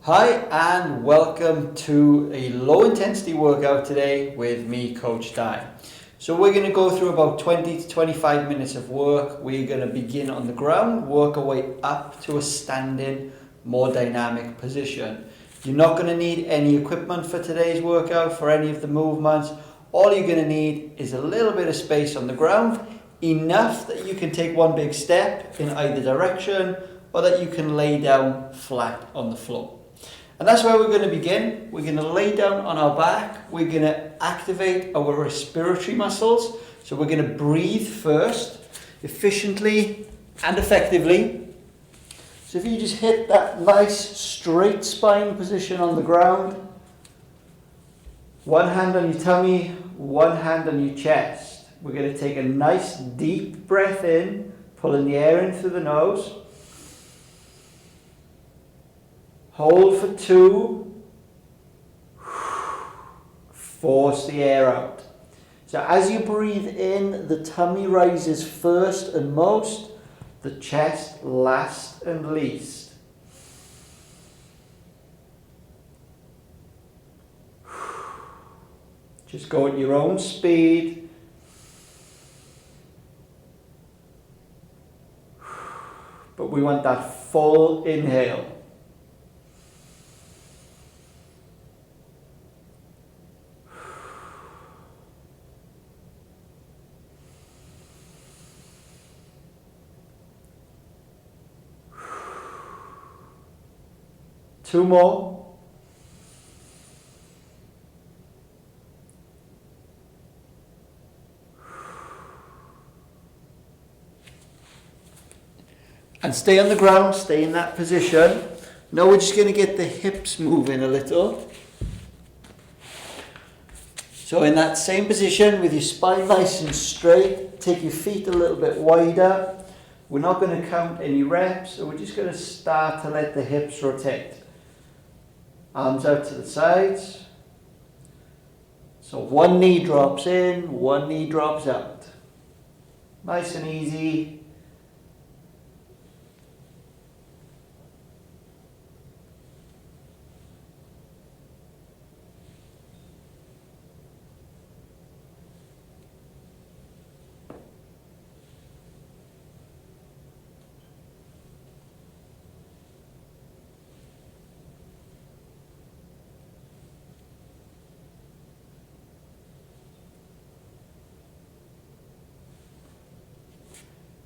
Hi and welcome to a low intensity workout today with me, Coach Di. So we're going to go through about 20 to 25 minutes of work. We're going to begin on the ground, work our way up to a standing, more dynamic position. You're not going to need any equipment for today's workout for any of the movements. All you're going to need is a little bit of space on the ground, enough that you can take one big step in either direction or that you can lay down flat on the floor. And that's where we're going to begin. We're going to lay down on our back. We're going to activate our respiratory muscles. So we're going to breathe first, efficiently and effectively. So if you just hit that nice straight spine position on the ground, one hand on your tummy, one hand on your chest. We're going to take a nice deep breath in, pulling the air in through the nose. Hold for 2, force the air out. So as you breathe in, the tummy rises first and most, the chest last and least. Just go at your own speed. But we want that full inhale. Two more. And stay on the ground, stay in that position. Now we're just going to get the hips moving a little. So in that same position with your spine nice and straight, take your feet a little bit wider. We're not going to count any reps, so we're just going to start to let the hips rotate. Arms out to the sides. So one knee drops in, one knee drops out. Nice and easy.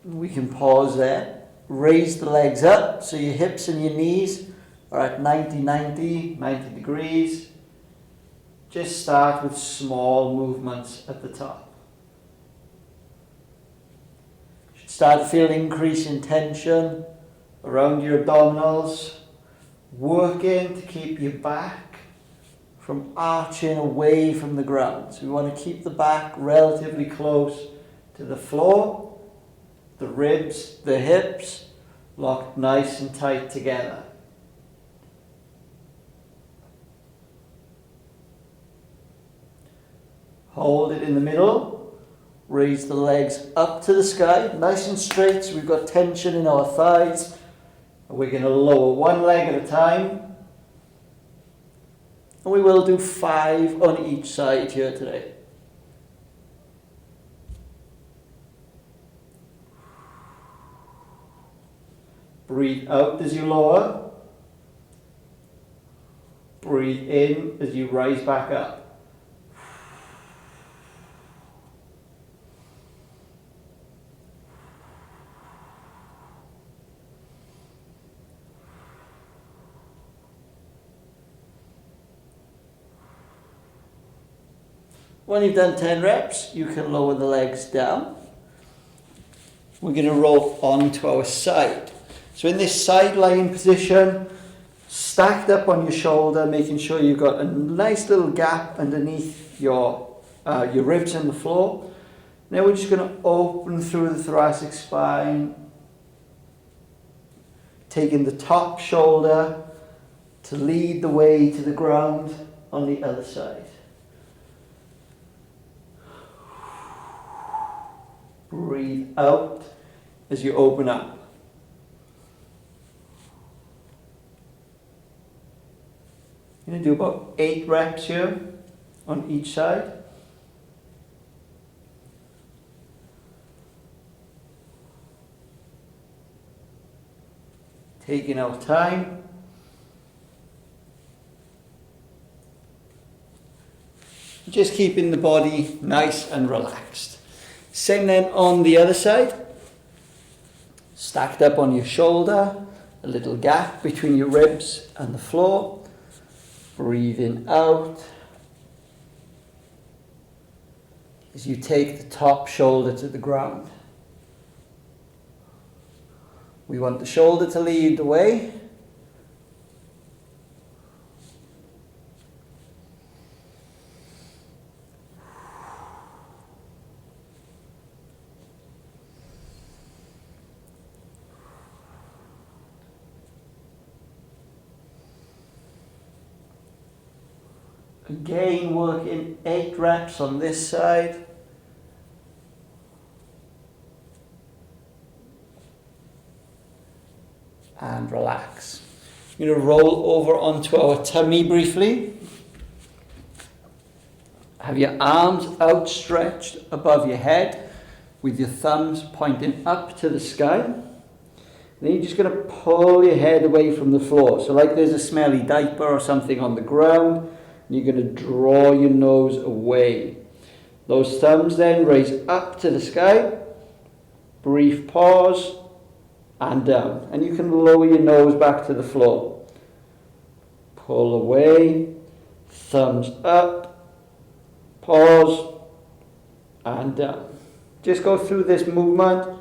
We can pause there, raise the legs up so your hips and your knees are at 90 degrees. Just start with small movements at the top. You should start to feel an increase in tension around your abdominals, working to keep your back from arching away from the ground. So we want to keep the back relatively close to the floor. The ribs, the hips, locked nice and tight together. Hold it in the middle. Raise the legs up to the sky, nice and straight, so we've got tension in our thighs. We're going to lower one leg at a time. And we will do 5 on each side here today. Breathe out as you lower. Breathe in as you rise back up. When you've done 10 reps, you can lower the legs down. We're going to roll onto our side. So in this side lying position, stacked up on your shoulder, making sure you've got a nice little gap underneath your ribs in the floor. Now we're just going to open through the thoracic spine, taking the top shoulder to lead the way to the ground on the other side. Breathe out as you open up. Going to do about 8 reps here on each side. Taking our time. Just keeping the body nice and relaxed. Same then on the other side. Stacked up on your shoulder, a little gap between your ribs and the floor. Breathing out as you take the top shoulder to the ground. We want the shoulder to lead the way. Again, working 8 reps on this side. And relax. I'm going to roll over onto our tummy briefly. Have your arms outstretched above your head with your thumbs pointing up to the sky. Then you're just going to pull your head away from the floor. So like there's a smelly diaper or something on the ground, and you're going to draw your nose away. Those thumbs then raise up to the sky. Brief pause. And down. And you can lower your nose back to the floor. Pull away, thumbs up, pause, and down. Just go through this movement,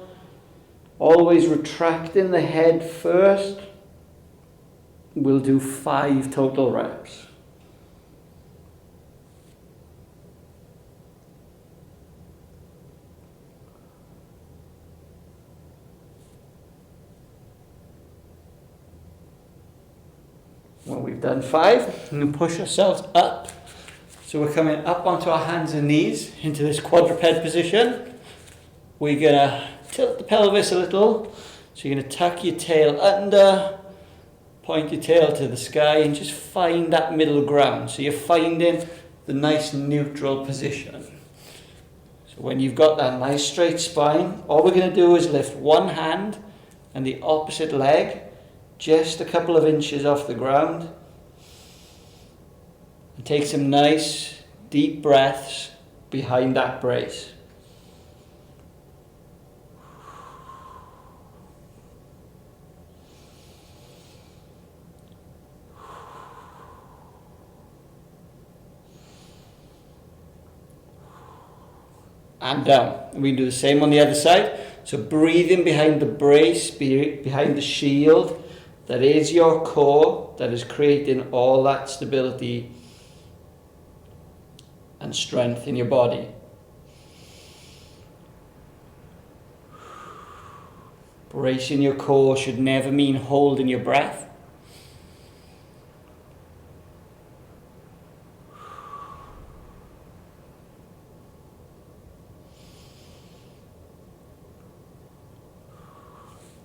always retracting the head first. We'll do 5 total reps. When we've done 5, we can push ourselves up. So we're coming up onto our hands and knees into this quadruped position. We're going to tilt the pelvis a little. So you're going to tuck your tail under, point your tail to the sky, and just find that middle ground. So you're finding the nice neutral position. So when you've got that nice straight spine, all we're going to do is lift one hand and the opposite leg just a couple of inches off the ground, and take some nice deep breaths behind that brace. And down. And we can do the same on the other side. So breathing behind the brace, behind the shield. That is your core, that is creating all that stability and strength in your body. Bracing your core should never mean holding your breath.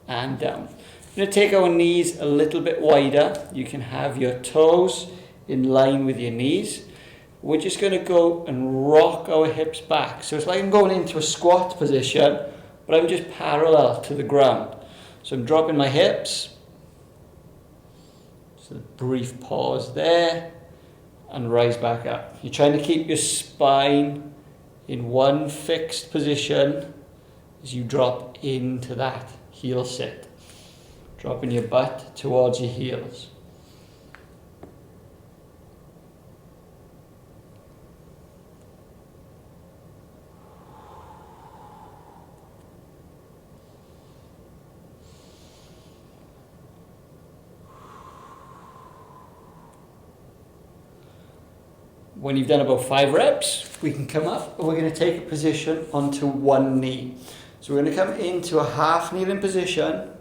And down. We're going to take our knees a little bit wider. You can have your toes in line with your knees. We're just going to go and rock our hips back. So it's like I'm going into a squat position, but I'm just parallel to the ground. So I'm dropping my hips. So brief pause there, and rise back up. You're trying to keep your spine in one fixed position as you drop into that heel sit. Dropping your butt towards your heels. When you've done about 5 reps, we can come up and we're going to take a position onto one knee. So we're going to come into a half kneeling position.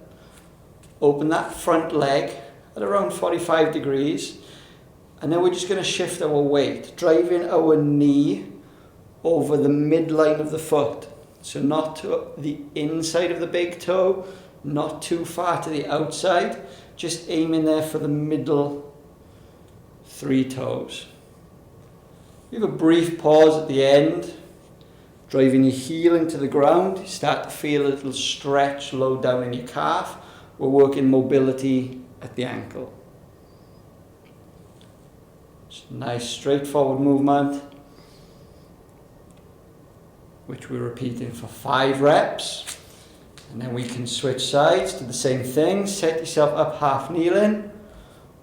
Open that front leg at around 45 degrees, and then we're just going to shift our weight, driving our knee over the midline of the foot. So not to the inside of the big toe, not too far to the outside, just aiming there for the middle 3 toes. You have a brief pause at the end, driving your heel into the ground. You start to feel a little stretch low down in your calf. We're working mobility at the ankle. It's a nice straightforward movement, which we're repeating for 5 reps. And then we can switch sides to the same thing. Set yourself up half kneeling,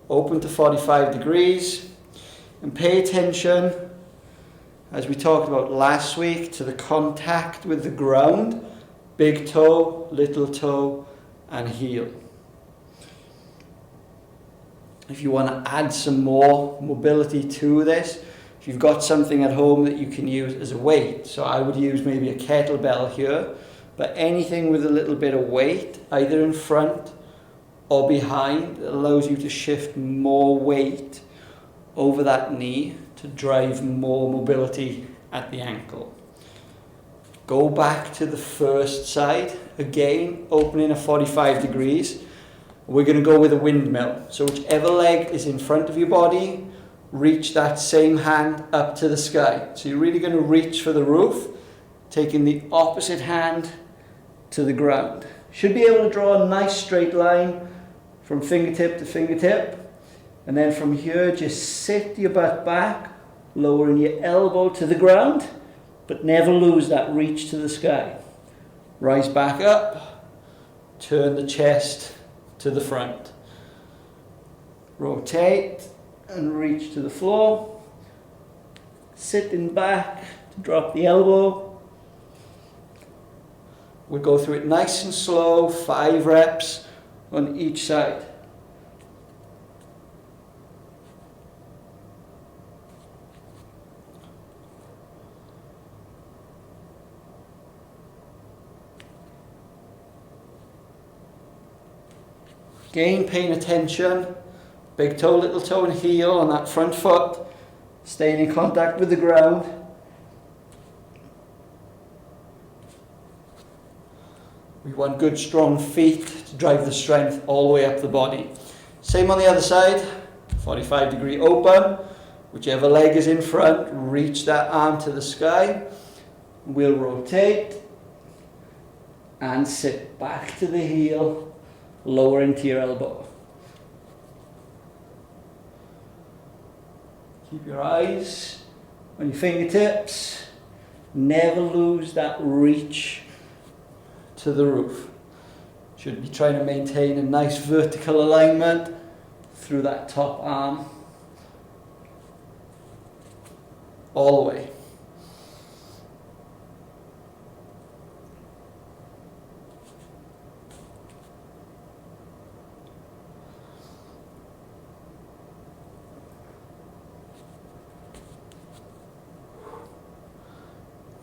open to 45 degrees, and pay attention, as we talked about last week, to the contact with the ground, big toe, little toe, and heel. If you want to add some more mobility to this, if you've got something at home that you can use as a weight, so I would use maybe a kettlebell here, but anything with a little bit of weight, either in front or behind, that allows you to shift more weight over that knee to drive more mobility at the ankle. Go back to the first side, again opening at 45 degrees. We're going to go with a windmill. So whichever leg is in front of your body, reach that same hand up to the sky. So you're really going to reach for the roof, taking the opposite hand to the ground. Should be able to draw a nice straight line from fingertip to fingertip. And then from here, just sit your butt back, lowering your elbow to the ground, but never lose that reach to the sky. Rise back up, turn the chest to the front. Rotate and reach to the floor. Sitting back to drop the elbow. We'll go through it nice and slow, 5 reps on each side. Again, paying attention, big toe, little toe and heel on that front foot, staying in contact with the ground. We want good strong feet to drive the strength all the way up the body. Same on the other side, 45 degree open, whichever leg is in front, reach that arm to the sky. We'll rotate and sit back to the heel. Lower into your elbow. Keep your eyes on your fingertips. Never lose that reach to the roof. Should be trying to maintain a nice vertical alignment through that top arm. All the way.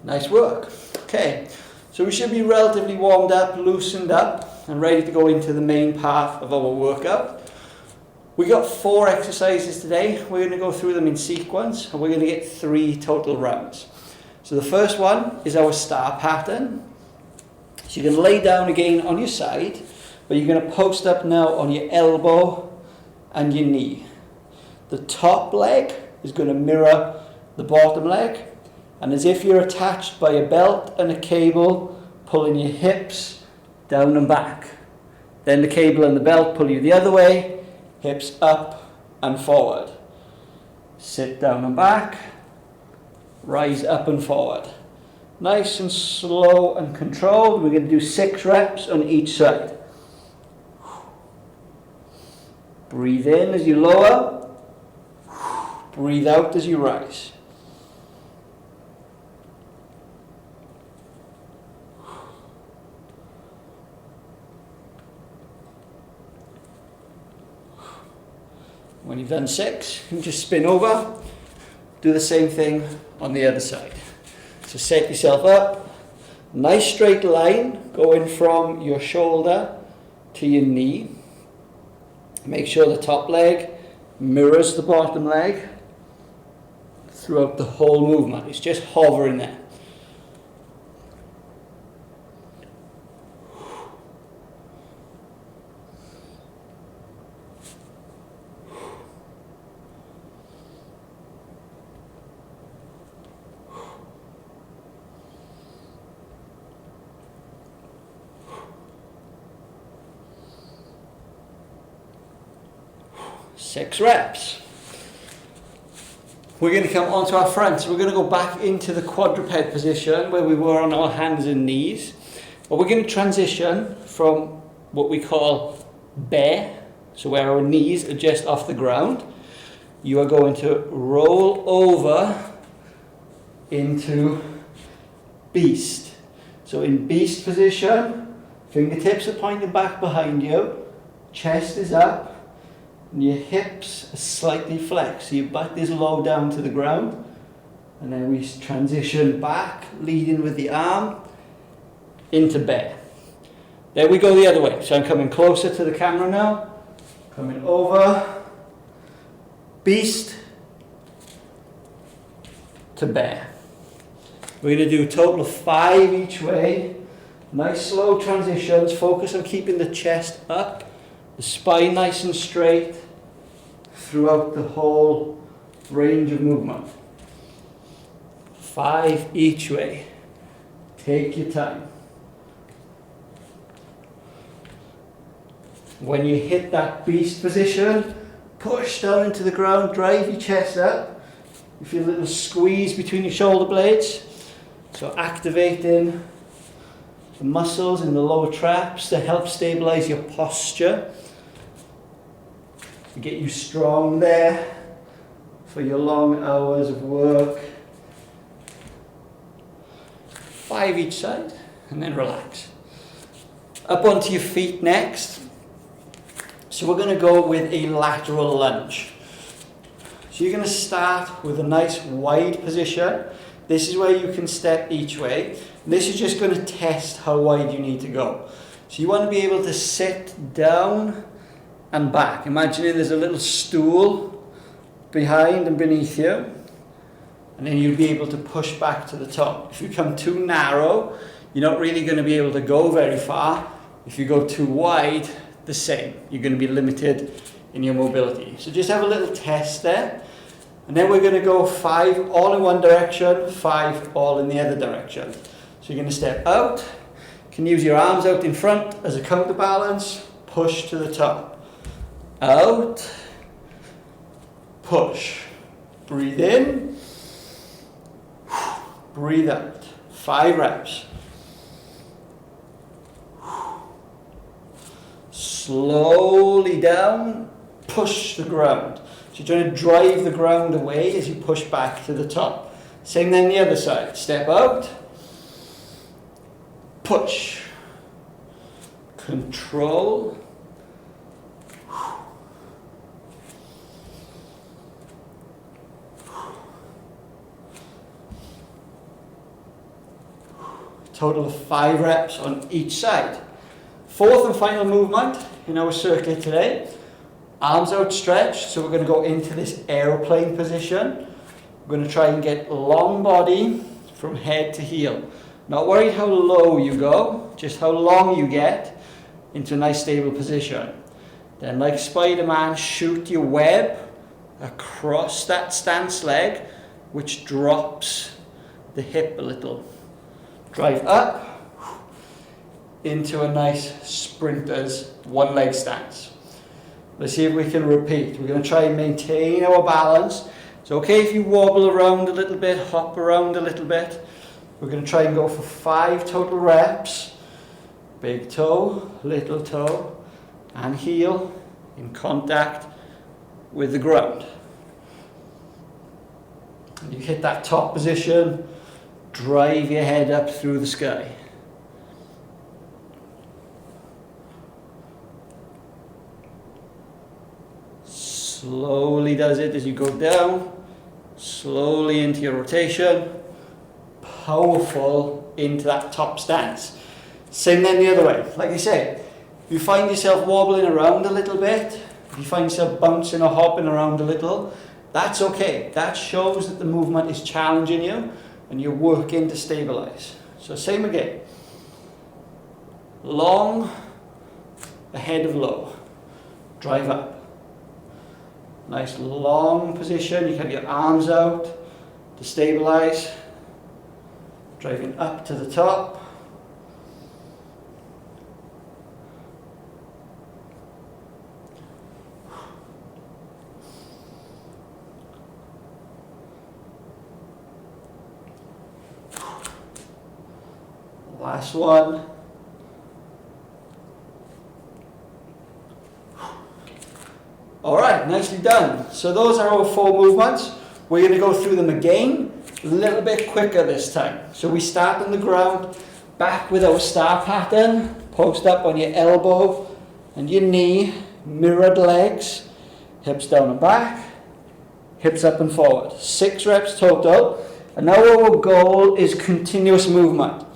Nice work. Okay, so we should be relatively warmed up, loosened up, and ready to go into the main part of our workout. We got 4 exercises today. We're going to go through them in sequence, and we're going to get 3 total rounds. So the first one is our star pattern. So you're going to lay down again on your side, but you're going to post up now on your elbow and your knee. The top leg is going to mirror the bottom leg, and as if you're attached by a belt and a cable, pulling your hips down and back. Then the cable and the belt pull you the other way, hips up and forward. Sit down and back, rise up and forward. Nice and slow and controlled. We're going to do 6 reps on each side. Breathe in as you lower, breathe out as you rise. When you've done 6, you can just spin over, do the same thing on the other side. So set yourself up, nice straight line going from your shoulder to your knee. Make sure the top leg mirrors the bottom leg throughout the whole movement. It's just hovering there. 6 reps. We're going to come onto our front. So we're going to go back into the quadruped position where we were on our hands and knees. But we're going to transition from what we call bear, so where our knees are just off the ground. You are going to roll over into beast. So in beast position, fingertips are pointing back behind you, chest is up, and your hips are slightly flexed. So your butt is low down to the ground. And then we transition back, leading with the arm, into bear. There we go the other way. So I'm coming closer to the camera now. Coming over, beast, to bear. We're going to do a total of 5 each way. Nice slow transitions. Focus on keeping the chest up, the spine nice and straight throughout the whole range of movement. 5 each way. Take your time. When you hit that beast position, push down into the ground, drive your chest up. You feel a little squeeze between your shoulder blades. So activating the muscles in the lower traps to help stabilize your posture. To get you strong there for your long hours of work. 5 each side, and then relax. Up onto your feet next. So we're going to go with a lateral lunge. So you're going to start with a nice wide position. This is where you can step each way. This is just going to test how wide you need to go. So you want to be able to sit down and back. Imagining there's a little stool behind and beneath you. And then you'll be able to push back to the top. If you come too narrow, you're not really going to be able to go very far. If you go too wide, the same. You're going to be limited in your mobility. So just have a little test there. And then we're going to go 5 all in one direction, 5 all in the other direction. So you're going to step out. You can use your arms out in front as a counterbalance. Push to the top. Out. Push. Breathe in. Breathe out. 5 reps. Slowly down, push the ground. So you're trying to drive the ground away as you push back to the top. Same then the other side. Step out, push, control, total of 5 reps on each side. 4th and final movement in our circuit today. Arms outstretched, so we're going to go into this aeroplane position. We're going to try and get long body from head to heel. Not worried how low you go, just how long you get into a nice stable position. Then like Spider-Man, shoot your web across that stance leg, which drops the hip a little. Drive up into a nice sprinter's one leg stance. Let's see if we can repeat. We're going to try and maintain our balance. It's okay if you wobble around a little bit, hop around a little bit. We're going to try and go for 5 total reps. Big toe, little toe, and heel in contact with the ground. And you hit that top position, drive your head up through the sky. Slowly does it as you go down, slowly into your rotation, powerful into that top stance. Same then the other way. Like I say, if you find yourself wobbling around a little bit, if you find yourself bouncing or hopping around a little, that's okay. That shows that the movement is challenging you and you're working to stabilize. So same again. Long, ahead of low. Drive up. Nice long position. You have your arms out to stabilize. Driving up to the top. Last one. Alright, nicely done. So those are our 4 movements. We're going to go through them again, a little bit quicker this time. So we start on the ground, back with our star pattern, post up on your elbow and your knee, mirrored legs, hips down and back, hips up and forward. 6 reps total. And now our goal is continuous movement.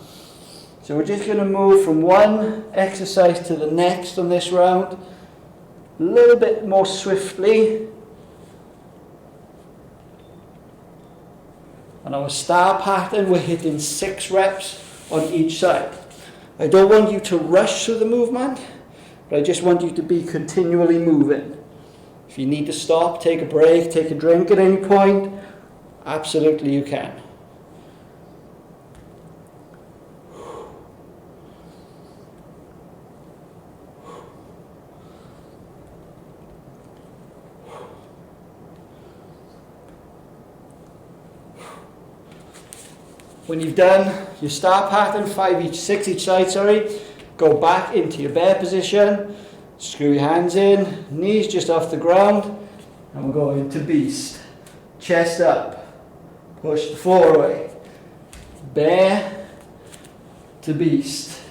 So we're just going to move from one exercise to the next on this round, a little bit more swiftly. On our star pattern, we're hitting 6 reps on each side. I don't want you to rush through the movement, but I just want you to be continually moving. If you need to stop, take a break, take a drink at any point, absolutely you can. When you've done your star pattern, 6 each side, go back into your bear position, screw your hands in, knees just off the ground, and we'll go into beast. Chest up, push the floor away, bear to beast.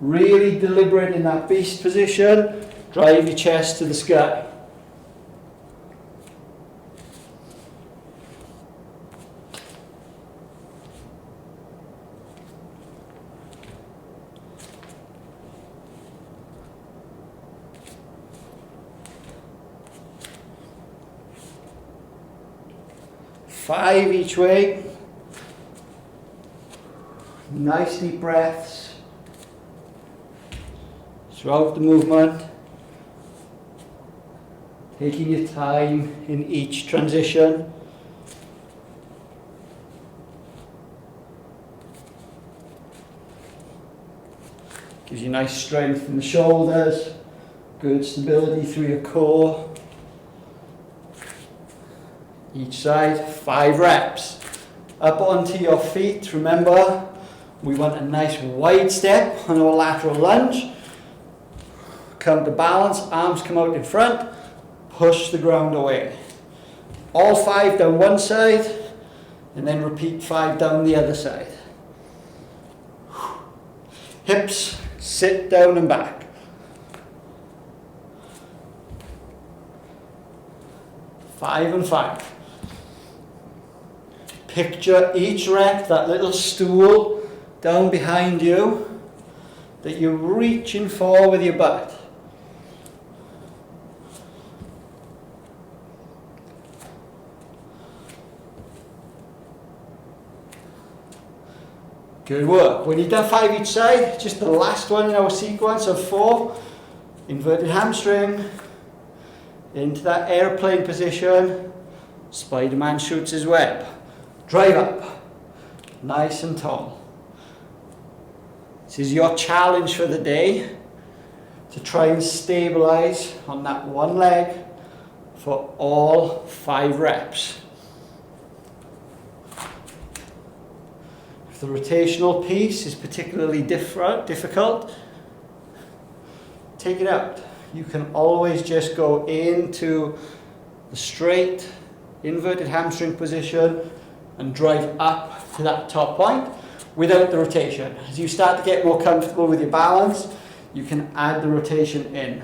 Really deliberate in that beast position, drive your chest to the sky. Five each way. Nice deep breaths throughout the movement. Taking your time in each transition. Gives you nice strength in the shoulders, good stability through your core. Each side, 5 reps. Up onto your feet, remember, we want a nice wide step on our lateral lunge. Come to balance, arms come out in front, push the ground away. All 5 down one side, and then repeat 5 down the other side. Hips, sit down and back. 5 and 5. Picture each rep, that little stool down behind you that you're reaching for with your butt. Good work. When you've done 5 each side, just the last one in our sequence of 4, inverted hamstring, into that airplane position, Spider-Man shoots his web. Drive up, nice and tall. This is your challenge for the day, to try and stabilize on that one leg for all 5 reps. If the rotational piece is particularly difficult, take it out. You can always just go into the straight inverted hamstring position and drive up to that top point without the rotation. As you start to get more comfortable with your balance, you can add the rotation in.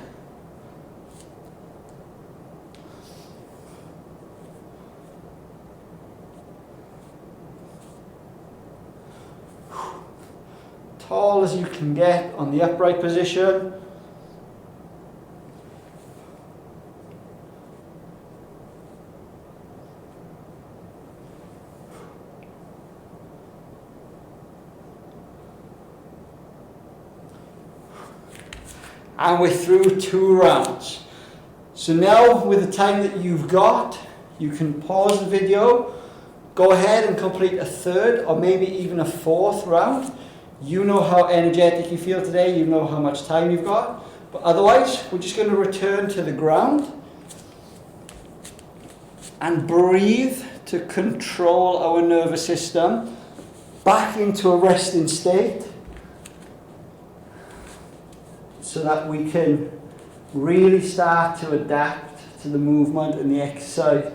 Tall as you can get on the upright position. And we're through 2 rounds. So now, with the time that you've got, you can pause the video, go ahead and complete a 3rd or maybe even a 4th round. You know how energetic you feel today, you know how much time you've got. But otherwise, we're just going to return to the ground and breathe to control our nervous system back into a resting state so that we can really start to adapt to the movement and the exercise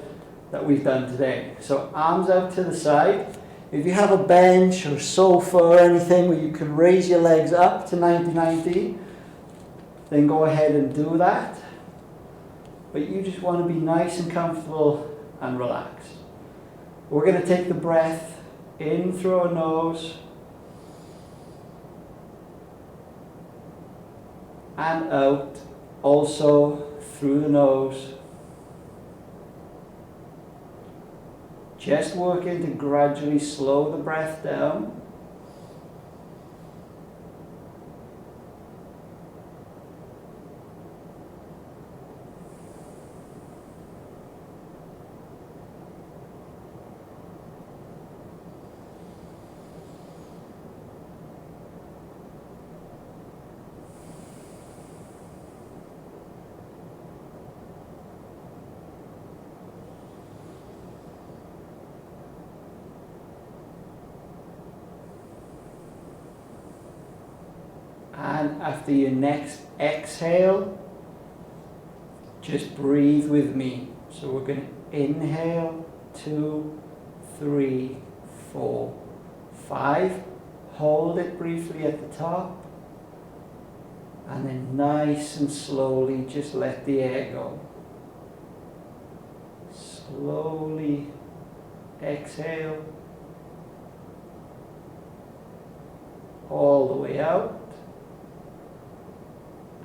that we've done today. So arms out to the side. If you have a bench or sofa or anything where you can raise your legs up to 90-90, then go ahead and do that. But you just want to be nice and comfortable and relaxed. We're going to take the breath in through our nose and out also through the nose. Just working to gradually slow the breath down. And after your next exhale, just breathe with me. So we're going to inhale, 2, 3, 4, 5. Hold it briefly at the top. And then nice and slowly just let the air go. Slowly exhale. All the way out.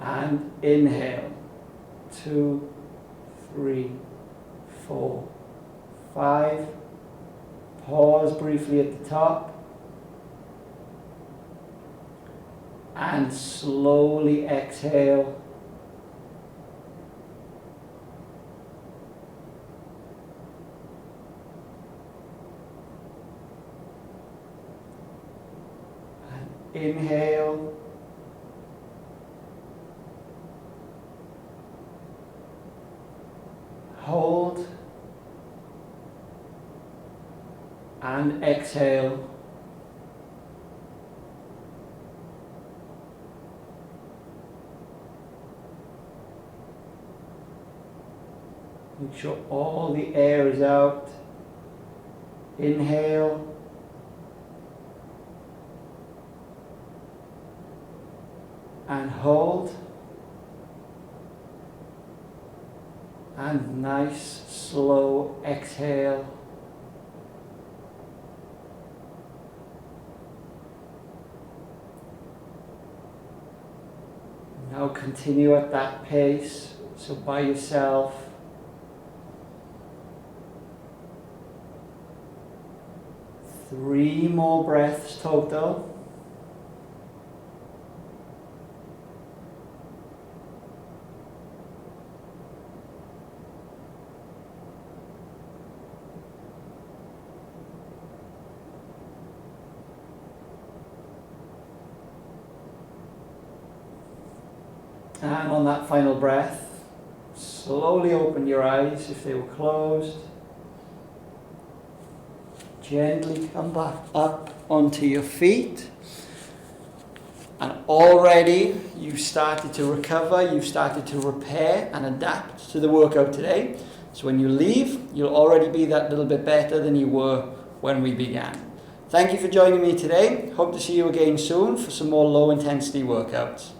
And inhale, 2, 3, 4, 5. Pause briefly at the top. And slowly exhale. And inhale. Hold and exhale. Make sure all the air is out. Inhale. And hold. And nice, slow exhale. Now continue at that pace, so by yourself. Three more breaths total. And on that final breath, slowly open your eyes if they were closed. Gently come back up onto your feet. And already you've started to recover, you've started to repair and adapt to the workout today. So when you leave, you'll already be that little bit better than you were when we began. Thank you for joining me today. Hope to see you again soon for some more low intensity workouts.